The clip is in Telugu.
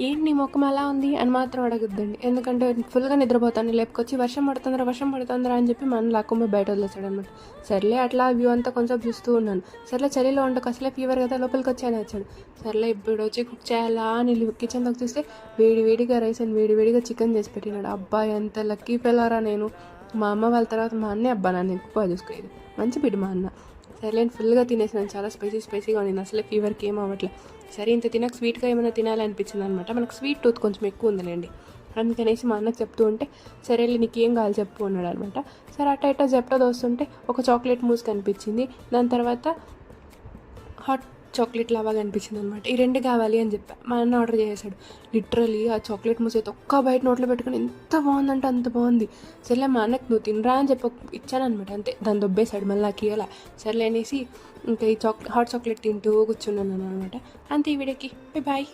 ఏంటి నీ ముఖం అలా ఉంది అని మాత్రం అడగద్దండి. ఎందుకంటే ఫుల్గా నిద్రపోతాను, లేపుకొచ్చి వర్షం పడుతుందిరా అని చెప్పి మన లాక్కుమ్మ బయట వదిలేసాడనమాట. సర్లే అట్లా వ్యూ అంతా కొంచెం చూస్తూ ఉన్నాను. సర్లే చలిలో ఉండకు, అసలే ఫీవర్ కదా, లోపలికి వచ్చాయని వచ్చాడు. సర్లే ఇప్పుడు వచ్చి కుక్ చేయాలా అని కిచెన్లోకి చూస్తే వేడివేడిగా రైస్ అండ్ వేడివేడిగా చికెన్ చేసి పెట్టినాడు. అబ్బాయి ఎంత లక్కీ ఫెలోరా నేను. మా అమ్మ వాళ్ళ తర్వాత మా అన్నే అబ్బా నన్ను ఎక్కువ చూసుకునేది. మంచి బిడ్డ మా అన్న. సర్లే ఫుల్గా తినేసాను, చాలా స్పైసీగా ఉంది, అసలే ఫీవర్కి ఏం అవ్వట్లేదు. సరే ఇంత తినక స్వీట్గా ఏమైనా తినాలనిపించింది అనమాట. మనకు స్వీట్ టూత్ కొంచెం ఎక్కువ ఉందిలేండి. అందుకనేసి మా అన్నకు చెప్తూ ఉంటే సరేలే నీకు ఏం కావాలి చెప్పు అన్నాడు అనమాట. సరే అట్ట జెప్టో దోస్తుంటే ఒక చాక్లెట్ మూస్ కనిపించింది. దాని తర్వాత హాట్ చాక్లెట్ లాగా కనిపించింది అనమాట. ఈ రెండు కావాలి అని చెప్పా. మా అన్న ఆర్డర్ చేసేసాడు. లిటరలీ ఆ చాక్లెట్ మూస్ అయితే ఒక్క బయట నోట్లో పెట్టుకుని ఎంత బాగుందంటే అంత బాగుంది. సర్లే మా అన్నకు నువ్వు తినరా అని చెప్పి ఇచ్చాను అనమాట. అంతే, దాన్ని దొబ్బేశాడు మళ్ళీ నాకు ఇవ్వాల. సర్లే అనేసి ఇంకా ఈ హాట్ చాక్లెట్ తింటూ కూర్చున్నాను అనమాట. అంతే ఈ వీడియోకి. బాయ్.